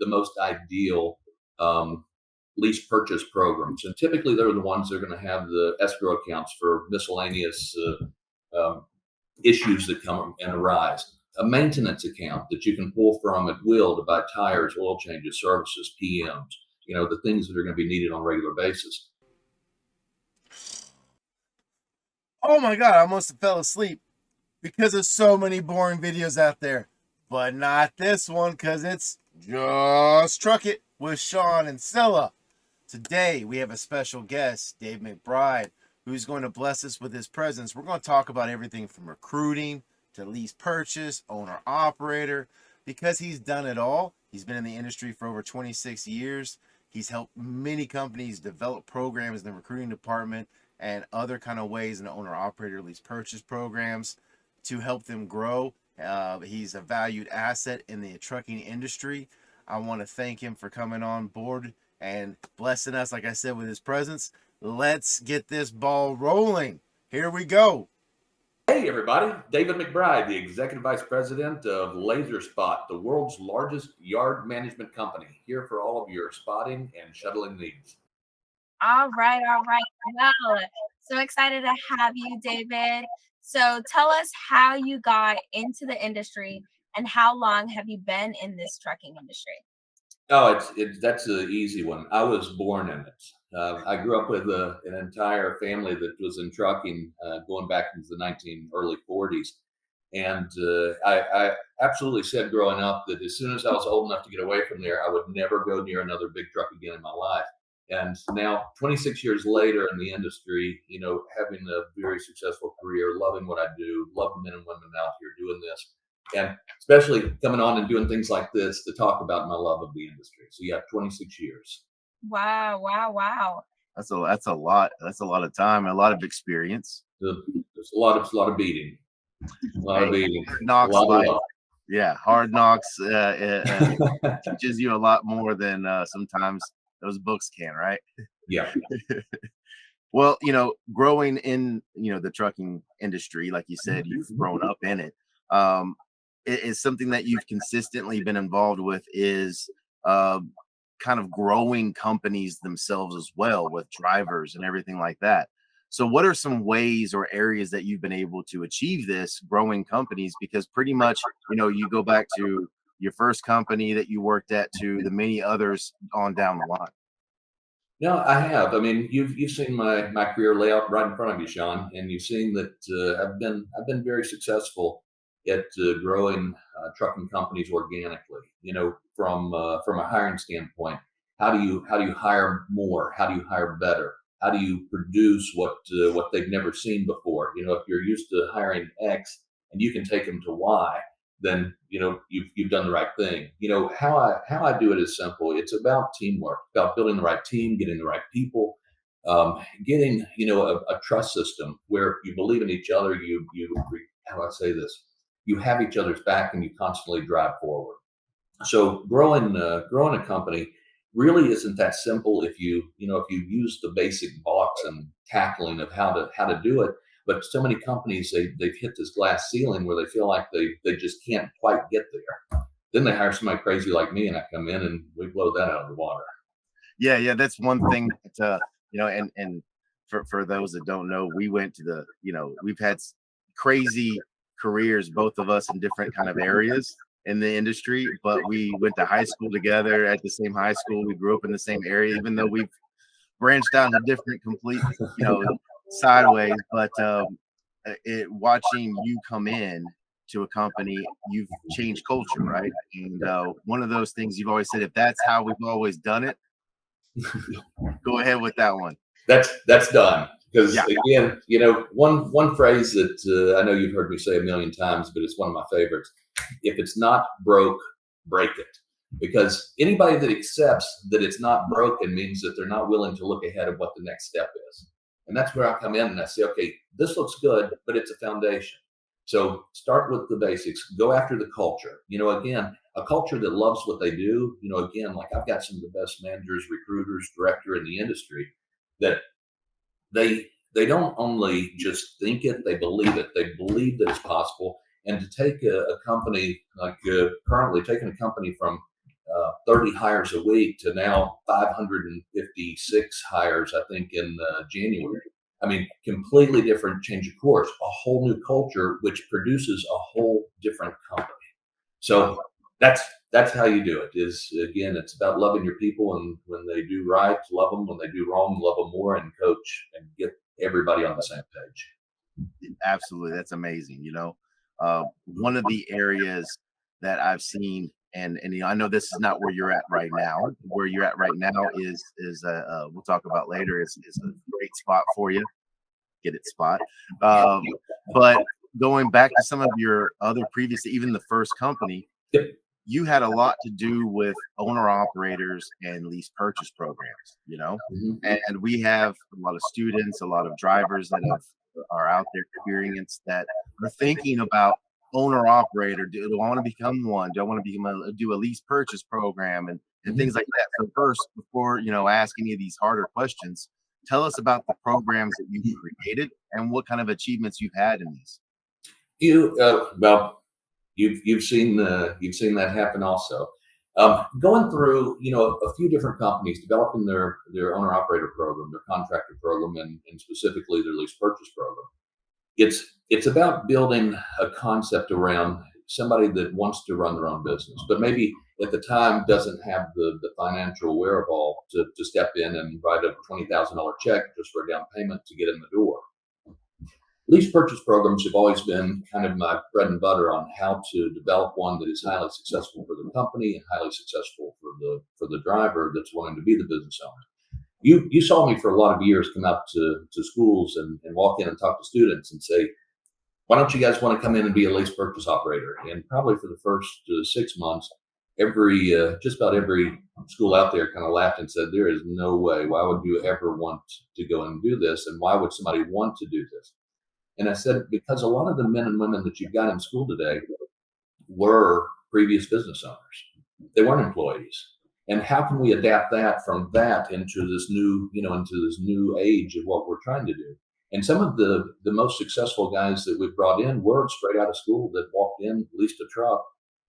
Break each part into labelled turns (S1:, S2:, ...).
S1: the most ideal lease purchase programs. And typically, they're the ones that are going to have the escrow accounts for miscellaneous issues that come and arise. A maintenance account that you can pull from at will to buy tires, oil changes, services, PMs, the things that are going to be needed on a regular basis.
S2: Oh my God, I almost fell asleep because there's so many boring videos out there, but not this one because it's Just Truck It with Sean and Scylla. Today, we have a special guest, Dave McBride, who's going to bless us with his presence. We're going to talk about everything from recruiting to lease purchase, owner operator, because he's done it all. He's been in the industry for over 26 years. He's helped many companies develop programs in the recruiting department and other kind of ways in the owner operator lease purchase programs to help them grow. He's a valued asset in the trucking industry. I want to thank him for coming on board and blessing us, like I said, with his presence. Let's get this ball rolling. Here we go.
S1: Hey, everybody. David McBride, the Executive Vice President of Lazer Spot, the world's largest yard management company, here for all of your spotting and shuttling needs.
S3: All right. Well, so excited to have you, David. So tell us how you got into the industry and how long have you been in this trucking industry?
S1: Oh, that's an easy one. I was born in it. I grew up with an entire family that was in trucking, going back into the early 40s. And I absolutely said growing up that as soon as I was old enough to get away from there, I would never go near another big truck again in my life. And now, 26 years later in the industry, having a very successful career, loving what I do, love the men and women out here doing this, and especially coming on and doing things like this to talk about my love of the industry. So yeah, 26 years.
S3: Wow.
S2: That's a lot. That's a lot of time, a lot of experience.
S1: There's a lot of beating. A lot of beating.
S2: Knocks, hard knocks teaches you a lot more than sometimes those books can, right?
S1: Yeah.
S2: Well, growing in the trucking industry, like you said, you've grown up in it. It is something that you've consistently been involved with is kind of growing companies themselves as well with drivers and everything like that. So what are some ways or areas that you've been able to achieve this growing companies? Because pretty much, you go back to your first company that you worked at to the many others on down the line.
S1: No, I have. I mean, you've seen my career layout right in front of you, Sean, and you've seen that I've been very successful at growing trucking companies organically. From a hiring standpoint, how do you hire more? How do you hire better? How do you produce what they've never seen before? If you're used to hiring X and you can take them to Y, then you've done the right thing. How I do it is simple. It's about teamwork, about building the right team, getting the right people, getting a trust system where you believe in each other. How do I say this? You have each other's back and you constantly drive forward. So growing a company really isn't that simple if you use the basic blocks and tackling of how to do it. But so many companies, they've hit this glass ceiling where they feel like they just can't quite get there. Then they hire somebody crazy like me, and I come in and we blow that out of the water.
S2: Yeah, that's one thing that and for those that don't know, we went to we've had crazy careers, both of us in different kind of areas in the industry, but we went to high school together at the same high school. We grew up in the same area, even though we've branched out into different complete, sideways. But watching you come in to a company, you've changed culture, right? And one of those things you've always said, if that's how we've always done it, go ahead with that one.
S1: That's done. Because again, one phrase that I know you've heard me say a million times, but it's one of my favorites. If it's not broke, break it. Because anybody that accepts that it's not broken means that they're not willing to look ahead of what the next step is. And that's where I come in and I say, okay, this looks good, but it's a foundation. So start with the basics. Go after the culture. Again, a culture that loves what they do. Again, like I've got some of the best managers, recruiters, director in the industry that they don't only just think it, they believe it. They believe that it's possible. And to take a company like currently taking a company from 30 hires a week to now 556 hires, I think, in January. I mean, completely different change of course, a whole new culture, which produces a whole different company. So that's how you do it. Is again, it's about loving your people, and when they do right, love them. When they do wrong, love them more, and coach and get everybody on the same page.
S2: Absolutely, that's amazing. One of the areas that I've seen, and I know this is not where you're at right now. Where you're at right now is we'll talk about later. Is a great spot for you. Get it, spot. Um, but going back to some of your other previous, even the first company,
S1: Yep.
S2: you had a lot to do with owner operators and lease purchase programs.
S1: Mhm.
S2: And we have a lot of students, a lot of drivers that are out there experienced that are thinking about owner operator. Do I want to become one? Do I want to do a lease purchase program and
S1: Mhm.
S2: things like that? So first, before ask any of these harder questions, tell us about the programs that you've created and what kind of achievements you've had in these.
S1: Well, you've seen that happen also. Going through a few different companies developing their owner operator program, their contractor program, and specifically their lease purchase program. It's about building a concept around somebody that wants to run their own business, but maybe at the time doesn't have the financial wherewithal to step in and write a $20,000 check just for a down payment to get in the door. Lease purchase programs have always been kind of my bread and butter on how to develop one that is highly successful for the company and highly successful for the driver that's wanting to be the business owner. You saw me for a lot of years come out to schools and walk in and talk to students and say, why don't you guys want to come in and be a lease purchase operator? And probably for the first 6 months, just about every school out there kind of laughed and said, there is no way. Why would you ever want to go and do this? And why would somebody want to do this? And I said, because a lot of the men and women that you've got in school today were previous business owners. They weren't employees. And how can we adapt that from that into this new age of what we're trying to do? And some of the most successful guys that we've brought in were straight out of school that walked in, leased a truck,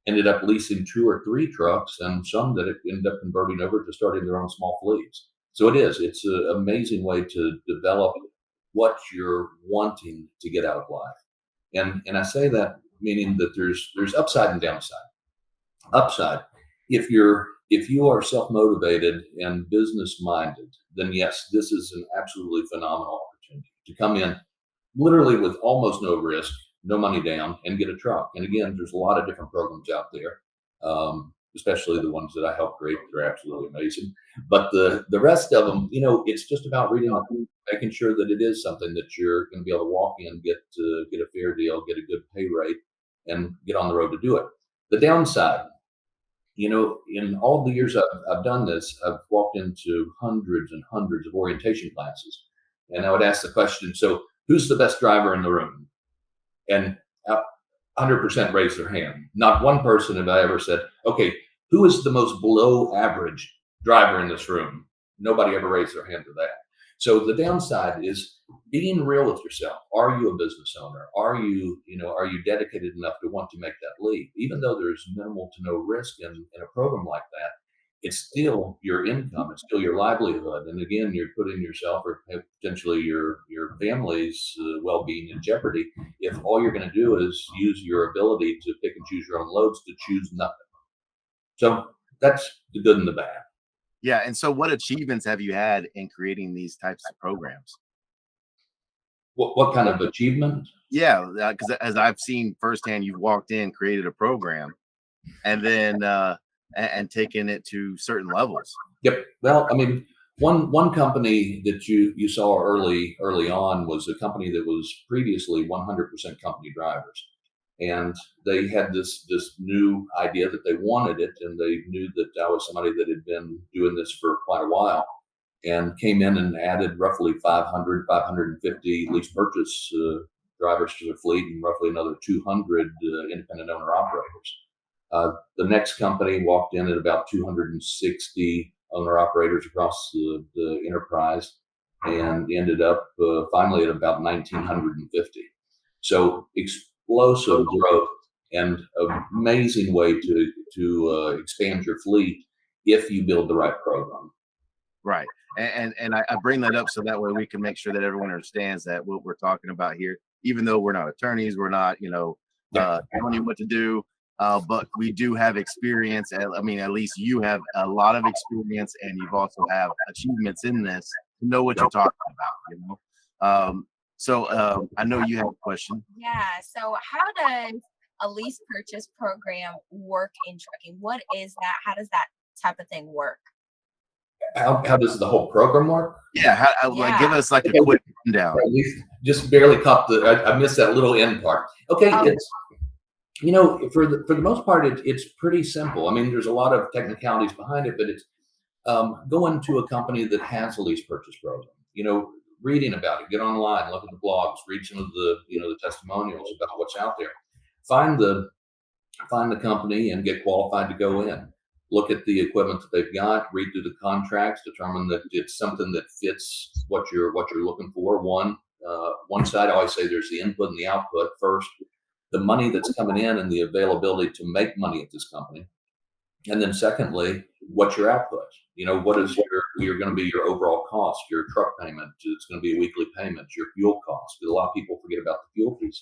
S1: ended up leasing 2 or 3 trucks, and some that ended up converting over to starting their own small fleets. So it's an amazing way to develop what you're wanting to get out of life. And I say that meaning that there's upside and downside. Upside, if you are self-motivated and business minded, then yes, this is an absolutely phenomenal opportunity to come in literally with almost no risk, no money down, and get a truck. And again, there's a lot of different programs out there, especially the ones that I help create. They're absolutely amazing. But the rest of them, it's just about reading the making sure that it is something that you're going to be able to walk in, get a fair deal, get a good pay rate, and get on the road to do it. The downside, in all the years I've done this, I've walked into hundreds and hundreds of orientation classes, and I would ask the question, so who's the best driver in the room? And 100% raised their hand. Not one person have I ever said, okay, who is the most below average driver in this room? Nobody ever raised their hand to that. So the downside is being real with yourself. Are you a business owner? Are you dedicated enough to want to make that leap? Even though there's minimal to no risk in a program like that, it's still your income. It's still your livelihood. And again, you're putting yourself or potentially your family's well-being in jeopardy if all you're going to do is use your ability to pick and choose your own loads to choose nothing. So that's the good and the bad.
S2: Yeah. And so what achievements have you had in creating these types of programs?
S1: What kind of achievement?
S2: Yeah, because as I've seen firsthand, you've walked in, created a program, and then and taken it to certain levels.
S1: Yep. Well, I mean, one company that you saw early on was a company that was previously 100% company drivers, and they had this new idea that they wanted it, and they knew that I was somebody that had been doing this for quite a while, and came in and added roughly 550 lease purchase drivers to their fleet, and roughly another 200 independent owner operators. The next company walked in at about 260 owner operators across the enterprise, and ended up finally at about 1,950. So explosive growth and amazing way to expand your fleet if you build the right program.
S2: Right. And I bring that up so that way we can make sure that everyone understands that what we're talking about here, even though we're not attorneys, we're not, telling you what to do, but we do have experience. I mean, at least you have a lot of experience, and you've also have achievements in this to know what you're talking about, So I know you have a question.
S3: Yeah. So how does a lease purchase program work in trucking? What is that? How does that type of thing work?
S1: How does the whole program work?
S2: Yeah. Like, give us like a quick rundown.
S1: You just barely caught I missed that little end part. Okay,
S3: Oh.
S1: it's for the most part, it's pretty simple. I mean, there's a lot of technicalities behind it, but it's going to a company that has a lease purchase program. Reading about it, get online, look at the blogs, read some of the the testimonials about what's out there. Find the company and get qualified to go in. Look at the equipment that they've got, read through the contracts, determine that it's something that fits what you're looking for. One side, I always say there's the input and the output. First, the money that's coming in and the availability to make money at this company. And then secondly, what's your output? What is your going to be your overall cost, your truck payment? It's going to be a weekly payment, your fuel cost. Because a lot of people forget about the fuel piece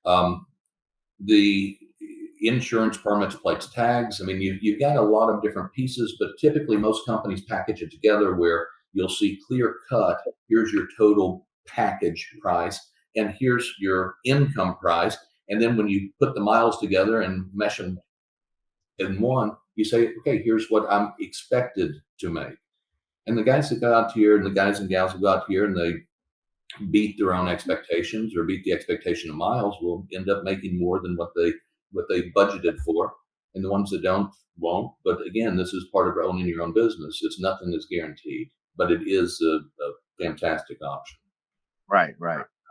S1: of it. The insurance, permits, plates, tags. I mean, you've got a lot of different pieces, but typically most companies package it together where you'll see clear cut. Here's your total package price, and here's your income price. And then when you put the miles together and mesh them in one, you say, okay, here's what I'm expected to make. And the guys that go out here and the guys and gals who go out here and they beat their own expectations or beat the expectation of miles will end up making more than what they budgeted for. And the ones that don't won't. But again, this is part of owning your own business. It's nothing that's guaranteed, but it is a fantastic option.
S2: Right.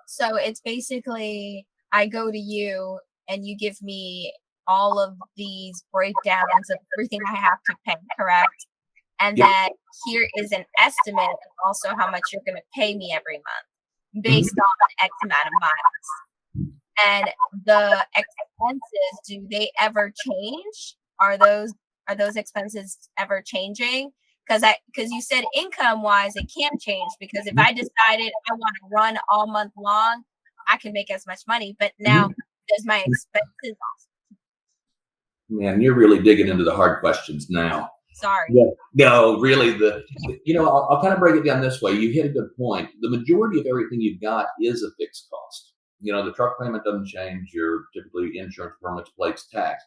S3: So it's basically I go to you and you give me all of these breakdowns of everything I have to pay, correct? And
S1: Yep.
S3: then here is an estimate of also how much you're going to pay me every month based on X amount of miles. And the expenses, do they ever change? Are those expenses ever changing? Because you said income wise, it can change, because if I decided I want to run all month long, I can make as much money. But now does my expenses also?
S1: Man, you're really digging into the hard questions now.
S3: Sorry.
S1: Yeah. No, really, I'll kind of break it down this way. You hit a good point. The majority of everything you've got is a fixed cost. The truck payment doesn't change. Your typically insurance, permits, plates, tax.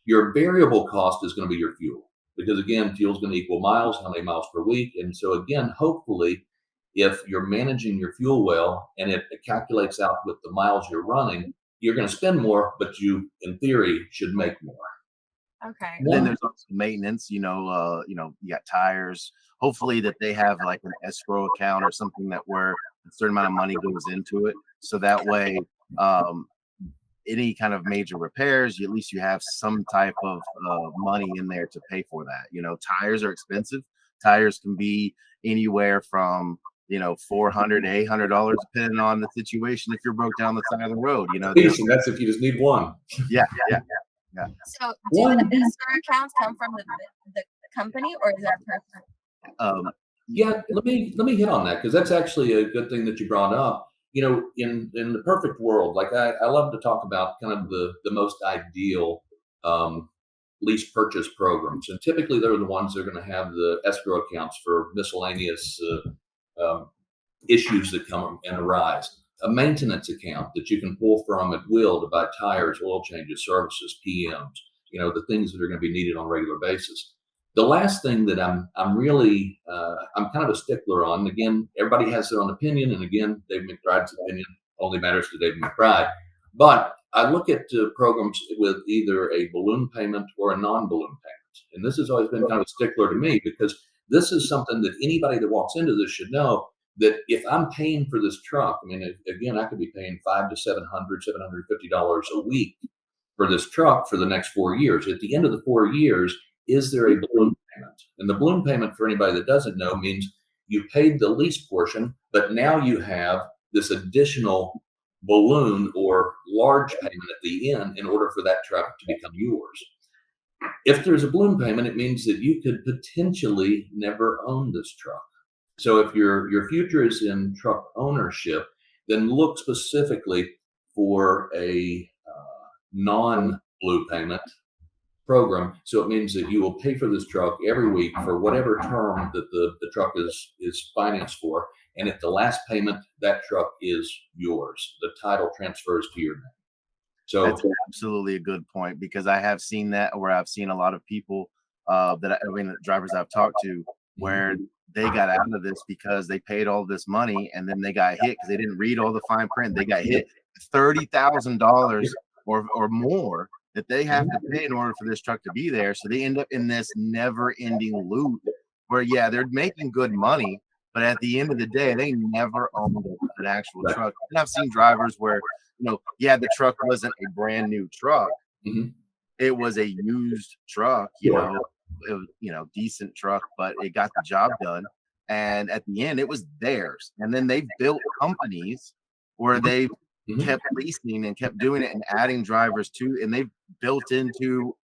S1: Your variable cost is going to be your fuel, because again, fuel is going to equal miles, how many miles per week. And so again, hopefully, if you're managing your fuel well and it calculates out with the miles you're running, you're going to spend more, but you, in theory, should make more.
S3: Okay.
S2: And then there's also maintenance. You got tires. Hopefully that they have like an escrow account or something that where a certain amount of money goes into it, so that way any kind of major repairs, at least you have some type of money in there to pay for that. Tires are expensive. Tires can be anywhere from $400 to $800 depending on the situation. If you're broke down the side of the road,
S1: And that's if you just need one.
S2: Yeah.
S3: So do the escrow accounts come from the company, or is that personal?
S1: Yeah, let me hit on that, because that's actually a good thing that you brought up. In the perfect world, like I love to talk about kind of the most ideal lease purchase programs, and typically they're the ones that are going to have the escrow accounts for miscellaneous issues that come and arise. A maintenance account that you can pull from at will to buy tires, oil changes, services, PMs, the things that are going to be needed on a regular basis. The last thing that I'm really I'm kind of a stickler on. Again, everybody has their own opinion, and again, David McBride's opinion only matters to David McBride. But I look at programs with either a balloon payment or a non-balloon payment, and this has always been kind of a stickler to me, because this is something that anybody that walks into this should know, that if I'm paying for this truck, I mean, again, I could be paying $500 to $750 a week for this truck for the next 4 years. At the end of the 4 years, is there a balloon payment? And the balloon payment, for anybody that doesn't know, means you paid the lease portion, but now you have this additional balloon or large payment at the end in order for that truck to become yours. If there's a balloon payment, it means that you could potentially never own this truck. So if your future is in truck ownership, then look specifically for a non-blue payment program. So it means that you will pay for this truck every week for whatever term that the truck is financed for. And at the last payment, that truck is yours. The title transfers to your name. So
S2: That's absolutely a good point, because I have seen that, where I've seen a lot of people drivers I've talked to, where they got out of this because they paid all this money and then they got hit because they didn't read all the fine print. They got hit $30,000 or more that they have to pay in order for this truck to be there. So they end up in this never-ending loop where, yeah, they're making good money, but at the end of the day, they never owned an actual truck. And I've seen drivers where, yeah, the truck wasn't a brand new truck. It was a used truck, it was, decent truck, but it got the job done. And at the end, it was theirs. And then they built companies where they kept leasing and kept doing it and adding drivers to, and they've built into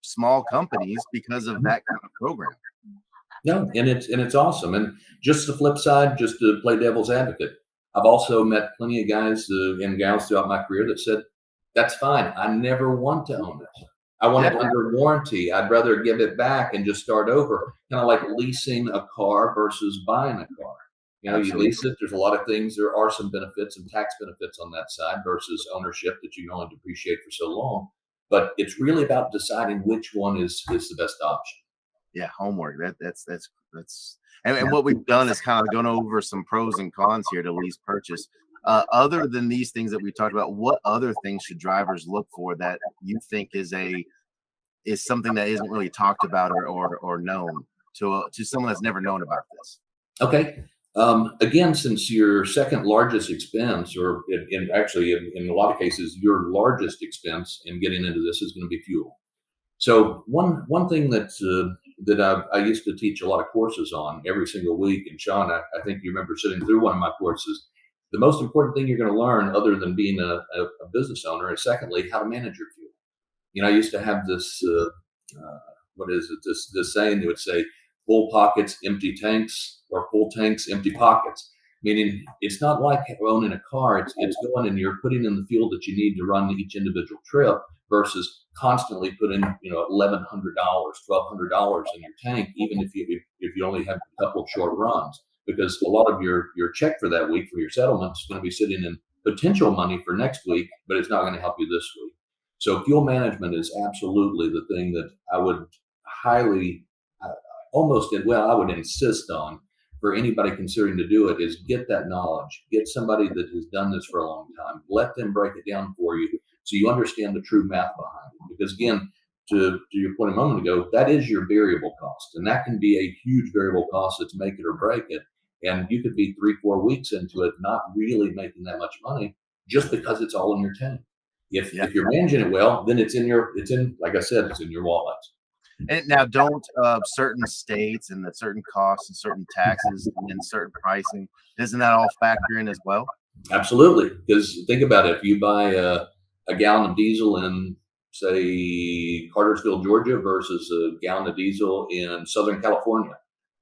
S2: small companies because of that kind of program.
S1: No, and it's awesome. And just the flip side, just to play devil's advocate, I've also met plenty of guys and gals throughout my career that said, that's fine. I never want to own it. I want it under warranty. I'd rather give it back and just start over. Kind of like leasing a car versus buying a car. You lease it. There's a lot of things. There are some benefits and tax benefits on that side versus ownership that you can only depreciate for so long. But it's really about deciding which one is the best option.
S2: Yeah, homework. That's and what we've done is kind of gone over some pros and cons here to lease purchase. Other than these things that we talked about, what other things should drivers look for that you think is something that isn't really talked about or known to someone that's never known about this?
S1: Okay. Again, since your second largest expense, or in a lot of cases, your largest expense in getting into this is going to be fuel. So one thing that I used to teach a lot of courses on every single week, and Sean, I think you remember sitting through one of my courses. The most important thing you're going to learn, other than being a business owner, is secondly how to manage your fuel. I used to have this this saying that would say, full pockets, empty tanks, or full tanks, empty pockets. Meaning, it's not like owning a car. It's going and you're putting in the fuel that you need to run each individual trip versus constantly putting $1,100, $1,200 in your tank, even if you only have a couple of short runs, because a lot of your check for that week for your settlement is going to be sitting in potential money for next week, but it's not going to help you this week. So fuel management is absolutely the thing that I would highly, I would insist on for anybody considering to do it, is get that knowledge, get somebody that has done this for a long time, let them break it down for you so you understand the true math behind it. Because again, to your point a moment ago, that is your variable cost, and that can be a huge variable cost that's make it or break it. And you could be 3-4 weeks into it not really making that much money just because it's all in your tank. If you're managing it well, then it's in like I said, it's in your wallet.
S2: And now, don't certain states and the certain costs and certain taxes and certain pricing, doesn't that all factor in as well?
S1: Absolutely, because think about it. If you buy a gallon of diesel in, say, Cartersville, Georgia, versus a gallon of diesel in Southern California,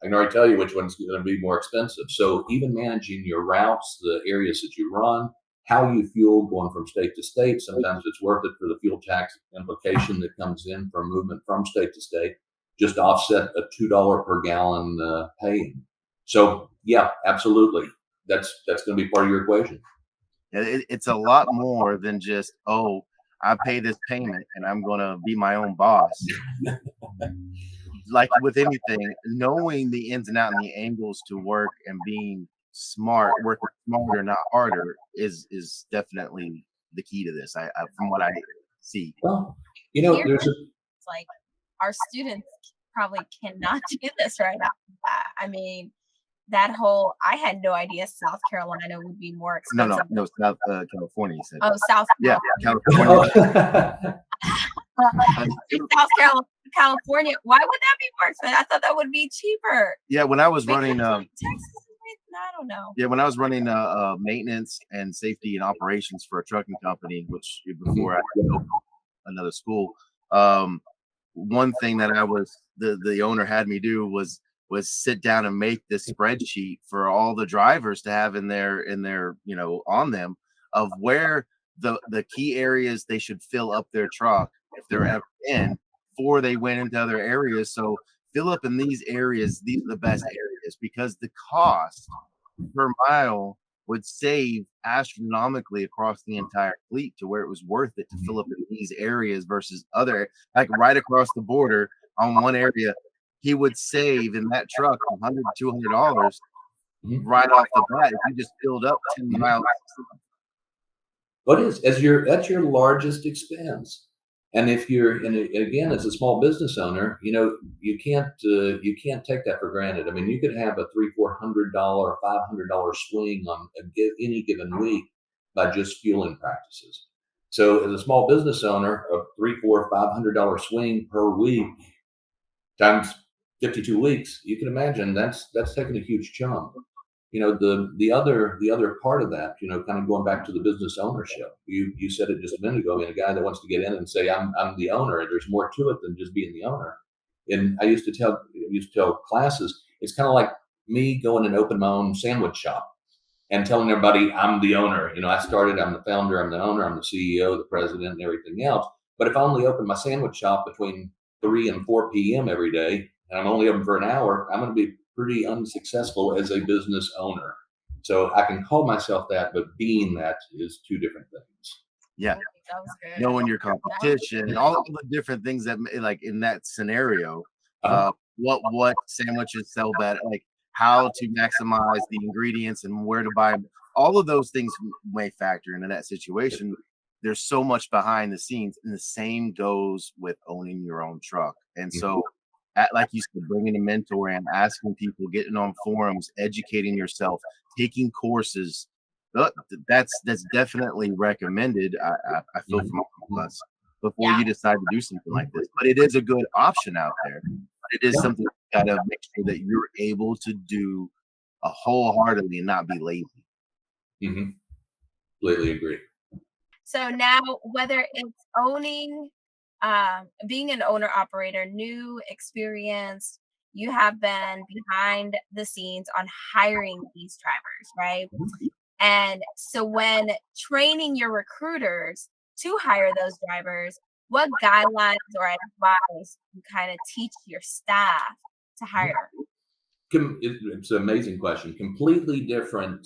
S1: I can already tell you which one's going to be more expensive. So even managing your routes, the areas that you run, how you fuel going from state to state, sometimes it's worth it for the fuel tax implication that comes in from movement from state to state, just to offset a $2 per gallon paying. So yeah, absolutely. That's going to be part of your equation.
S2: It's a lot more than just, I pay this payment and I'm going to be my own boss. Like with anything, knowing the ins and outs and the angles to work and being smart, working smarter, not harder, is definitely the key to this. I from what I see.
S1: Well, there's
S3: it's like our students probably cannot do this right now. I mean, I had no idea South Carolina would be more expensive.
S2: No, South California. You said.
S3: Oh, South
S2: California.
S3: California. Why would that be more expensive? I thought that would be cheaper.
S2: Yeah, when I was running,
S3: Texas is way I don't know.
S2: Yeah, when I was running maintenance and safety and operations for a trucking company, which
S1: Mhm.
S2: before I opened another school, um, one thing that the owner had me do was sit down and make this spreadsheet for all the drivers to have in their on them of where the key areas they should fill up their truck if they're ever in before they went into other areas. So fill up in these areas, these are the best areas because the cost per mile would save astronomically across the entire fleet to where it was worth it to
S1: Mhm.
S2: fill up in these areas versus other, like right across the border on one area. He would save in that truck $100 to $200
S1: Mhm.
S2: right off the bat if you just filled up 10
S1: Mhm.
S2: miles.
S1: What is as your that's your largest expense. And if you're and again, as a small business owner, you can't take that for granted. I mean, you could have a $300, $400, $500 swing on any given week by just fueling practices. So, as a small business owner, a three, four, $500 swing per week times 52 weeks, you can imagine that's taking a huge chunk. The other part of that, kind of going back to the business ownership. You said it just a minute ago. I mean, a guy that wants to get in and say, I'm the owner. There's more to it than just being the owner. And I used to tell classes, it's kind of like me going and open my own sandwich shop and telling everybody I'm the owner. I'm the founder, I'm the owner, I'm the CEO, the president, and everything else. But if I only open my sandwich shop between 3 and 4 p.m. every day, and I'm only open for an hour, I'm going to be pretty unsuccessful as a business owner. So I can call myself that, but being that is two different things.
S2: Yeah,
S3: That was good.
S2: knowing your
S3: That was
S2: competition and all of the different things that like in that scenario,
S1: Uh-huh.
S2: what sandwiches sell better, like how to maximize the ingredients and where to buy 'em. All of those things may factor into that situation. There's so much behind the scenes, and the same goes with owning your own truck. And
S1: Mhm.
S2: so, like you said, bringing a mentor and asking people, getting on forums, educating yourself, taking courses. That's definitely recommended. I feel
S1: Mhm.
S2: from all of
S1: Mhm.
S2: us before
S3: yeah.
S2: you decide to do something like
S1: Mhm.
S2: this. But it is a good option out there. But it is
S1: Yeah.
S2: something you gotta make sure that you're able to do wholeheartedly and not be lazy.
S1: Mhm. Completely agree.
S3: So now, whether it's being an owner operator, new experience, you have been behind the scenes on hiring these drivers, right?
S1: Mhm.
S3: And so, when training your recruiters to hire those drivers, what guidelines or advice you kind of teach your staff to hire?
S1: It's an amazing question. Completely different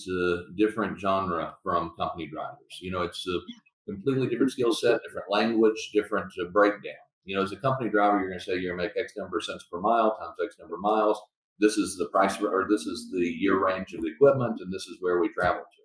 S1: genre from company drivers. It's a completely different skill set, different language, different breakdown. As a company driver, you're going to say you're going to make X number of cents per mile times X number of miles. This is the price, or this is the year range of the equipment, and this is where we travel to.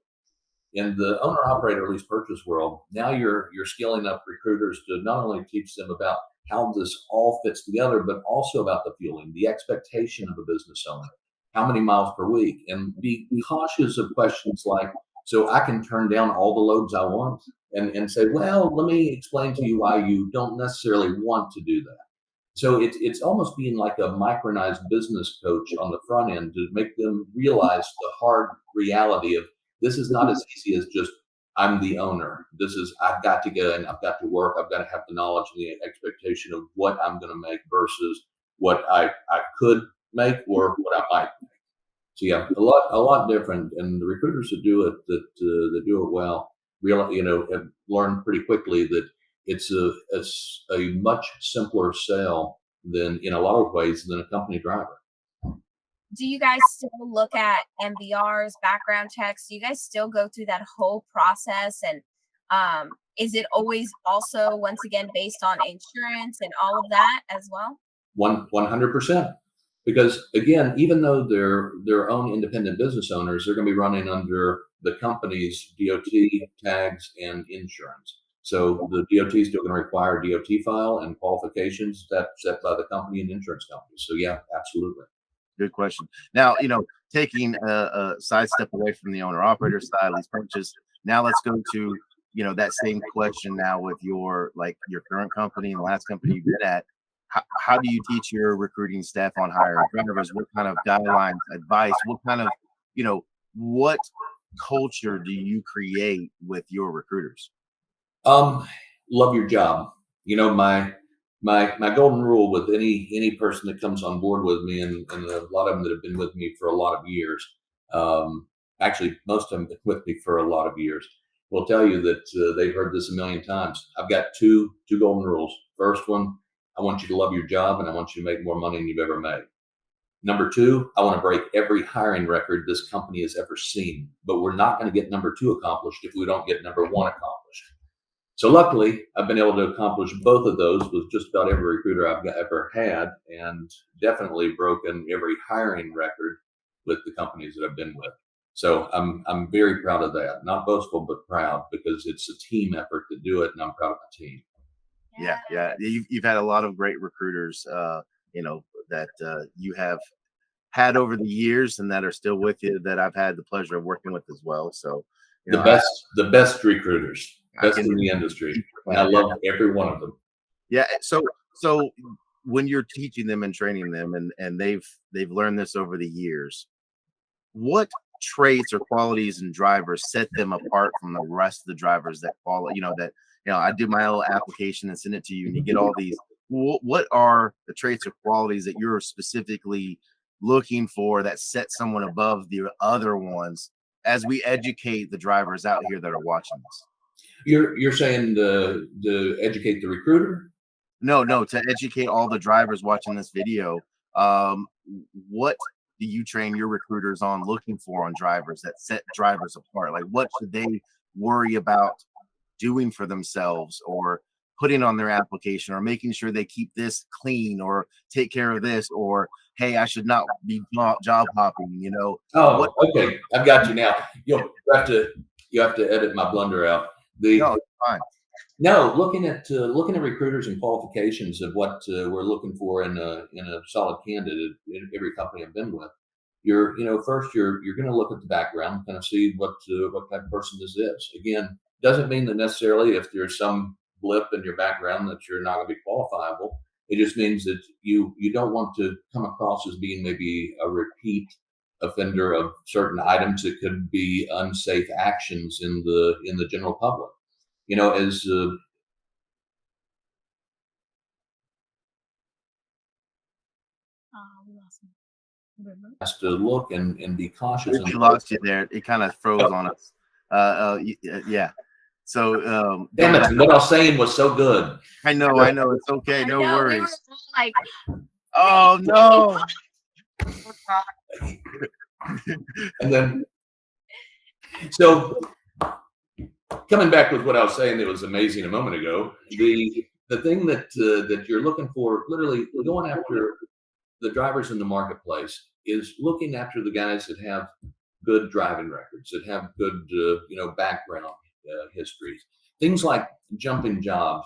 S1: In the owner operator lease purchase world, now you're scaling up recruiters to not only teach them about how this all fits together, but also about the fueling, the expectation of a business owner, how many miles per week, and be cautious of questions like, so I can turn down all the loads I want, and say, well, let me explain to you why you don't necessarily want to do that. So it's almost being like a micronized business coach on the front end to make them realize the hard reality of this is not as easy as just I'm the owner. This is I've got to go and I've got to work. I've got to have the knowledge and the expectation of what I'm going to make versus what I could make or what I might. So yeah, a lot different. And the recruiters that do it that do it well, have learned pretty quickly that it's a much simpler sell than in a lot of ways than a company driver.
S3: Do you guys still look at MVRs, background checks? Do you guys still go through that whole process? And is it always also, once again, based on insurance and all of that as well?
S1: 100%. Because again, even though they're their own independent business owners, they're going to be running under the company's DOT tags and insurance. So the DOT is still going to require a DOT file and qualifications that set by the company and insurance companies. So yeah, absolutely.
S2: Good question. Now, taking a side step away from the owner operator side, lease purchase. Now let's go to, that same question now with your current company and the last company you've been at. How do you teach your recruiting staff on hiring drivers? What kind of guidelines, advice, what kind of, what culture do you create with your recruiters?
S1: Um, love your job. My golden rule with any person that comes on board with me, and a lot of them that have been with me for a lot of years, um, actually most of them have been with me for a lot of years, will tell you that they've heard this a million times. I've got two golden rules. First one, I want you to love your job, and I want you to make more money than you've ever made. Number two, I want to break every hiring record this company has ever seen. But we're not going to get number two accomplished if we don't get number one accomplished. So luckily, I've been able to accomplish both of those with just about every recruiter I've ever had, and definitely broken every hiring record with the companies that I've been with. So I'm very proud of that. Not boastful, but proud, because it's a team effort to do it, and I'm proud of my team.
S2: Yeah, yeah. You've had a lot of great recruiters, that you have had over the years and that are still with you that I've had the pleasure of working with as well. So, you
S1: The
S2: know, I,
S1: best, the best recruiters,
S2: I
S1: best
S2: can
S1: in the industry, and I
S2: yeah,
S1: love every one of them.
S2: yeah. So when you're teaching them and training them, and they've learned this over the years, what traits or qualities and drivers set them apart from the rest of the drivers that follow? I do my little application and send it to you, and you get all these. What are the traits or qualities that you're specifically looking for that set someone above the other ones as we educate the drivers out here that are watching this?
S1: You're saying to educate the recruiter?
S2: No, no, to educate all the drivers watching this video, um, what do you train your recruiters on looking for on drivers that set drivers apart? Like, what should they worry about doing for themselves, or putting on their application, or making sure they keep this clean, or take care of this, or hey, I should not be job hopping, what?
S1: Oh, okay. I've got you now. Have to you have to edit my blunder out. The
S2: No, it's fine.
S1: No, looking at recruiters and qualifications of what we're looking for in a solid candidate in every company I've been with. First you're going to look at the background, kind of see what type of person this is. Again, doesn't mean that necessarily if there's some blip in your background that you're not going to be qualifiable. It just means that you don't want to come across as being maybe a repeat offender of certain items that could be unsafe actions in the general public. As
S3: We lost him. Remember?
S1: has to look and be cautious.
S2: We lost you there. It kind of froze on us. Yeah. So,
S1: Damn it! What I was saying was so good.
S2: I know, it's okay, no
S3: I know, we were
S2: worries.
S3: all like,
S2: Oh no!
S1: And then, so coming back with what I was saying that was amazing a moment ago, the thing that you're looking for, literally going after the drivers in the marketplace, is looking after the guys that have good driving records, that have good background histories, things like jumping jobs.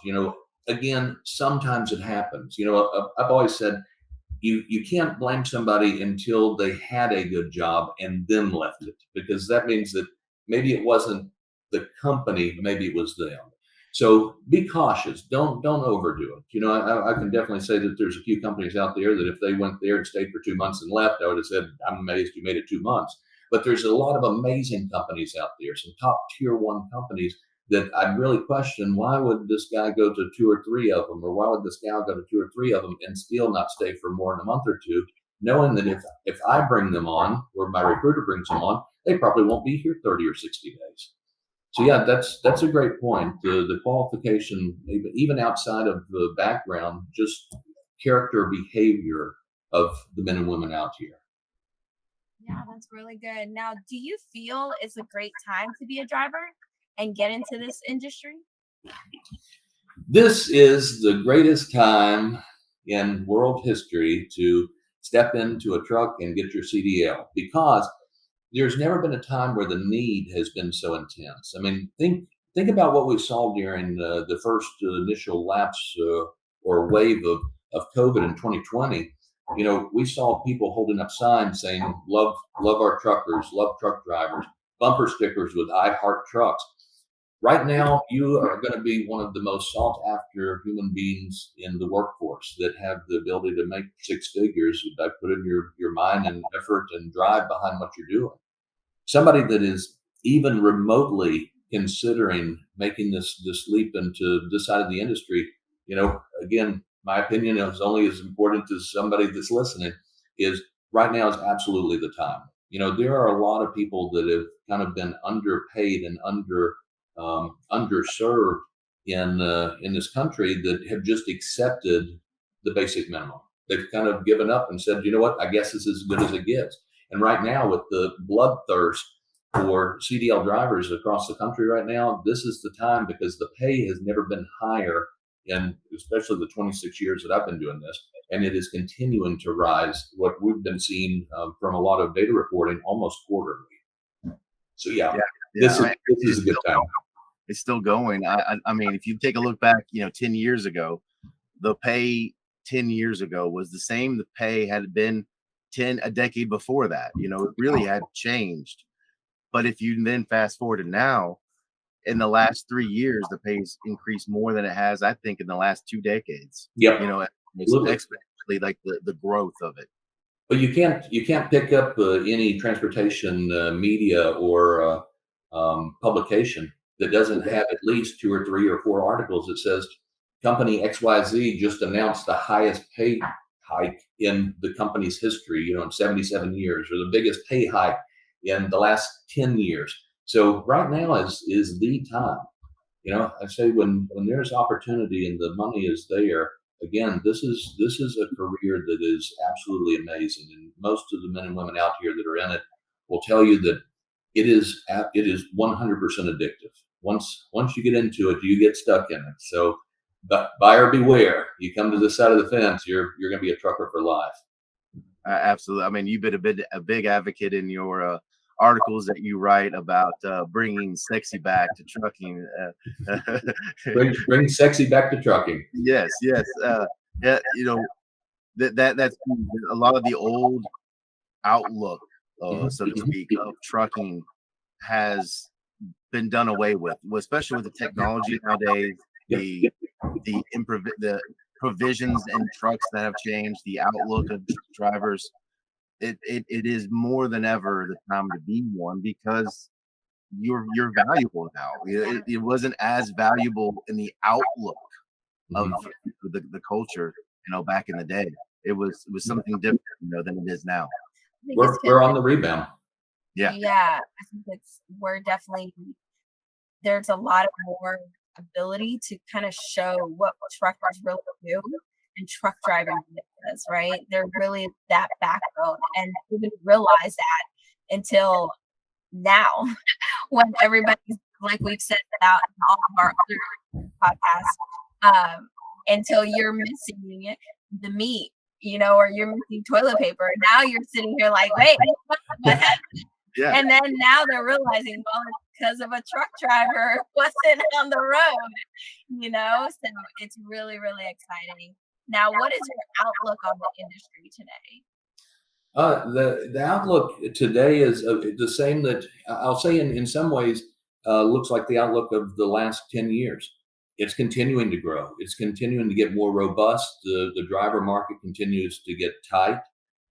S1: Again, sometimes it happens. I've always said you can't blame somebody until they had a good job and then left it, because that means that maybe it wasn't the company, maybe it was them. So be cautious. Don't overdo it. I can definitely say that there's a few companies out there that if they went there and stayed for 2 months and left, I would have said, I'm amazed you made it 2 months. But there's a lot of amazing companies out there, some top tier one companies that I'd really question, why would this guy go to two or three of them, or why would this gal go to two or three of them and still not stay for more than a month or two, knowing that if I bring them on, or my recruiter brings them on, they probably won't be here 30 or 60 days. So yeah, that's a great point. The qualification, even outside of the background, just character behavior of the men and women out here.
S3: yeah, that's really good. Now, do you feel it's a great time to be a driver and get into this industry?
S1: This is the greatest time in world history to step into a truck and get your CDL, because there's never been a time where the need has been so intense. I mean, think about what we saw during the first initial lapse or wave of COVID in 2020. We saw people holding up signs saying, love our truckers, love truck drivers, bumper stickers with I heart trucks. Right now, you are going to be one of the most sought after human beings in the workforce, that have the ability to make six figures by putting your mind and effort and drive behind what you're doing. somebody that is even remotely considering making this leap into this side of the industry, again, my opinion is only as important as somebody that's listening. Is right now is absolutely the time. There are a lot of people that have kind of been underpaid and underserved in this country that have just accepted the basic minimum. They've kind of given up and said, you know what, I guess this is as good as it gets. And right now, with the bloodthirst for CDL drivers across the country right now, this is the time because the pay has never been higher in especially the 26 years that I've been doing this. And it is continuing to rise, what we've been seeing from a lot of data reporting almost quarterly. So, yeah,
S2: Yeah,
S1: this
S2: yeah.
S1: is a good time.
S2: It's still going. I mean, if you take a look back, 10 years ago, the pay 10 years ago was the same the pay had been a decade before that. It really had changed. But if you then fast forward to now, in the last 3 years, the pay's increased more than it has, I think, in the last 2 decades.
S1: Yep,
S2: It's
S1: absolutely.
S2: exponentially like the growth of it.
S1: But you can't pick up any transportation media or publication that doesn't have at least 2 or 3 or 4 articles that says company XYZ just announced the highest pay hike in the company's history, in 77 years, or the biggest pay hike in the last 10 years. So right now is the time. I say when there's opportunity and the money is there, again, this is a career that is absolutely amazing, and most of the men and women out here that are in it will tell you that it is 100% addictive. Once you get into it, you get stuck in it. So, but buyer beware. You come to this side of the fence, you're going to be a trucker for life.
S2: Absolutely. I mean, you've been a big advocate in your articles that you write about bringing sexy back to trucking.
S1: Bring sexy back to trucking.
S2: Yes, yes. Yeah, that's a lot of the old outlook, so to speak, of trucking has been done away with, especially with the technology nowadays.
S1: Yep.
S2: The provisions in trucks that have changed, the outlook of drivers. It is more than ever the time to be one because you're valuable now. It wasn't as valuable in the outlook of
S1: Mhm.
S2: the culture, back in the day. It was something different, than it is now.
S3: I think it's
S1: We're on the rebound.
S2: Yeah.
S3: yeah, I think we're definitely there's a lot of more ability to kind of show what truckers really do and truck driving really does, right? They're really that backbone, and we didn't realize that until now, when everybody's like we've said about in all of our other podcasts, until you're missing the meat, or you're missing toilet paper. Now you're sitting here like, wait, what happened?
S2: Yeah.
S3: And then now they're realizing, well, it's because of a truck driver wasn't on the road. So it's really, really exciting. Now, what is your outlook on the industry today?
S1: The outlook today is the same that I'll say in some ways looks like the outlook of the last 10 years. It's continuing to grow. It's continuing to get more robust. The driver market continues to get tight.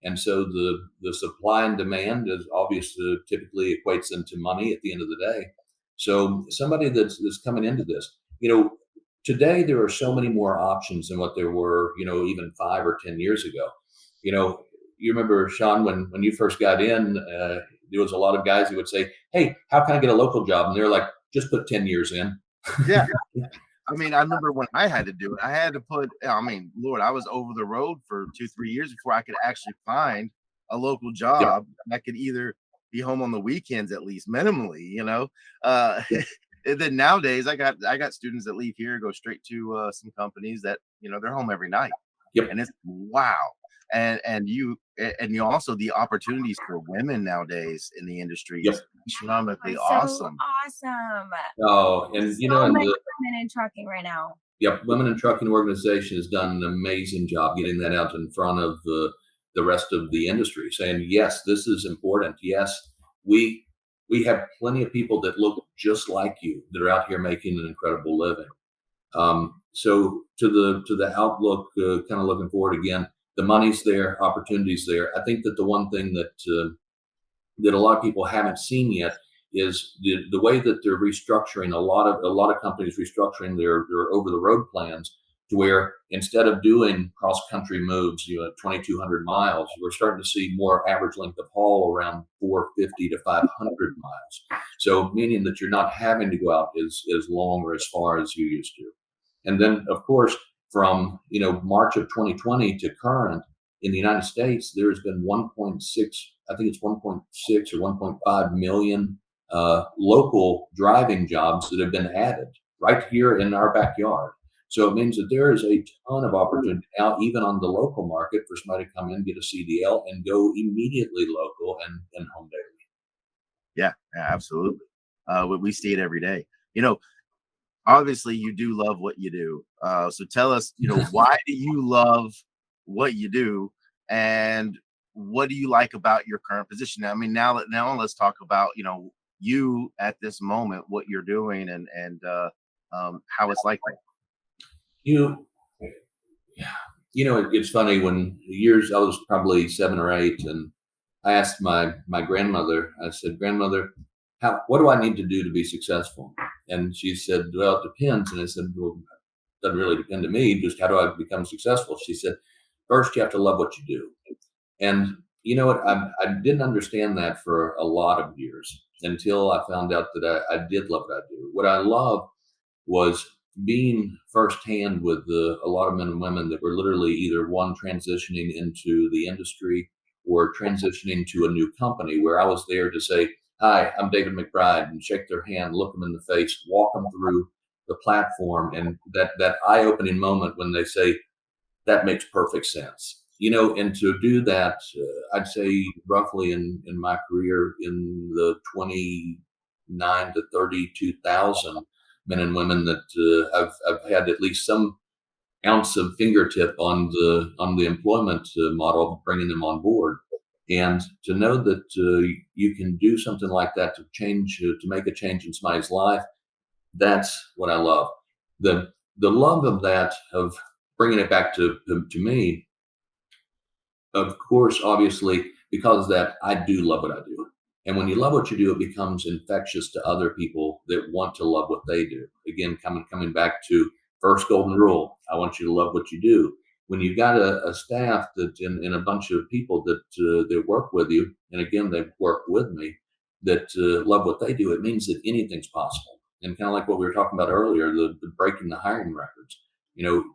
S1: And so the supply and demand is obviously typically equates into money at the end of the day. So somebody that's coming into this, today there are so many more options than what there were, even 5 or 10 years ago. You know, you remember Sean when you first got in, there was a lot of guys who would say, "Hey, how can I get a local job?" And they're like, "Just put 10 years in."
S2: Yeah. I mean, I remember when I had to do it, I had to put, I mean, Lord, I was over the road for 2, 3 years before I could actually find a local
S1: Yep.
S2: job that could either be home on the weekends, at least minimally. And then nowadays I got students that leave here, go straight to some companies that, they're home every night.
S1: Yep.
S2: And it's wow. And you also the opportunities for women nowadays in the industry
S1: Yep.
S2: is astronomically
S3: That's so
S2: awesome.
S3: awesome.
S1: Oh,
S3: There's
S1: and
S3: so
S1: and
S3: many
S1: the
S3: women in trucking right now.
S1: Yep, Women in Trucking organization has done an amazing job getting that out in front of the rest of the industry, saying yes, this is important. Yes, we we have plenty of people that look just like you that are out here making an incredible living. So to the outlook, kind of looking forward again, the money's there, opportunities there. I think that the one thing that that a lot of people haven't seen yet is the way that they're restructuring a lot of companies restructuring their over the road plans to where instead of doing cross country moves, 2,200 miles, we're starting to see more average length of haul around 450 to 500 miles. So meaning that you're not having to go out as long or as far as you used to. And then, of course, from March of 2020 to current in the United States, there has been 1.6, I think it's 1.6 or 1.5 million local driving jobs that have been added right here in our backyard. So it means that there is a ton of opportunity now, even on the local market, for somebody to come in, get a CDL, and go immediately local and home daily.
S2: Yeah, absolutely. We see it every day. Obviously you do love what you do. So tell us, why do you love what you do, and what do you like about your current position? I mean, now let's talk about, you at this moment, what you're doing, and how it's like that.
S1: You it's funny when years I was probably 7 or 8, and I asked my grandmother. I said, "Grandmother, what do I need to do to be successful?" And she said, "Well, it depends." And I said, "Well, it doesn't really depend to me. Just how do I become successful?" She said, "First, you have to love what you do." And you know what? I didn't understand that for a lot of years until I found out that I did love what I do. What I love was being firsthand with a lot of men and women that were literally either one transitioning into the industry or transitioning to a new company, where I was there to say, "Hi, I'm David McBride," and shake their hand, look them in the face, walk them through the platform, and that eye-opening moment when they say, "That makes perfect sense." And to do that, I'd say roughly in my career, in the 29 to 32,000 men and women that I've had at least some ounce of fingertip on the employment model, bringing them on board, and to know that you can do something like that to change, to make a change in somebody's life. That's what I love. The love of that, of bringing it back to me, of course, obviously, because that I do love what I do. And when you love what you do, it becomes infectious to other people that want to love what they do. Again, coming back to first golden rule, I want you to love what you do. When you've got a staff that and a bunch of people that work with you, and again, they've worked with me, that love what they do, it means that anything's possible. And kind of like what we were talking about earlier, the breaking the hiring records,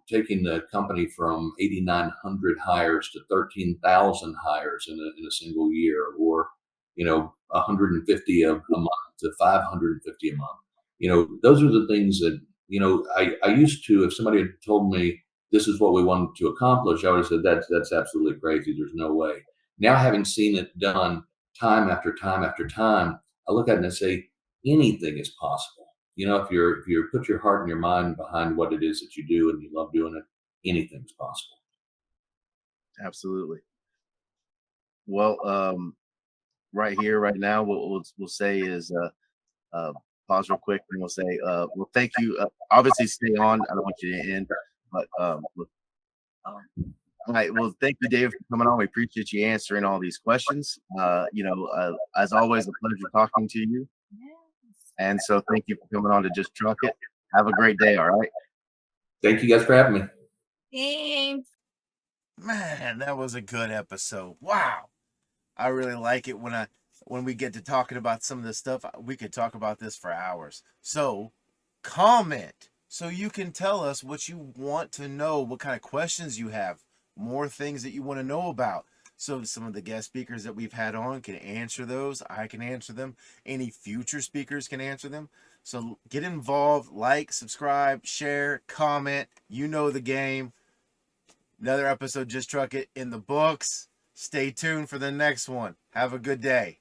S1: taking the company from 8,900 hires to 13,000 hires in a single year, or 150 a month to 550 a month. Those are the things that I used to. If somebody had told me this is what we wanted to accomplish, I would have said that's absolutely crazy. There's no way. Now, having seen it done time after time after time, I look at it and I say anything is possible. If you put your heart and your mind behind what it is that you do and you love doing it, anything's possible.
S2: Absolutely. Well, right here, right now, what we'll say is, uh, pause real quick, and we'll say, well, thank you. Obviously, stay on. I don't want you to end, but all right. Well, thank you, Dave, for coming on. We appreciate you answering all these questions. As always, a pleasure talking to you. And so, thank you for coming on to Just Truck It. Have a great day. All right.
S1: Thank you guys for having me.
S3: Thanks.
S2: Man, that was a good episode. Wow. I really like it when we get to talking about some of this stuff. We could talk about this for hours. So comment so you can tell us what you want to know, what kind of questions you have, more things that you want to know about. So some of the guest speakers that we've had on can answer those. I can answer them. Any future speakers can answer them. So get involved, like, subscribe, share, comment. You know the game. Another episode, Just Truck It, in the books. Stay tuned for the next one. Have a good day.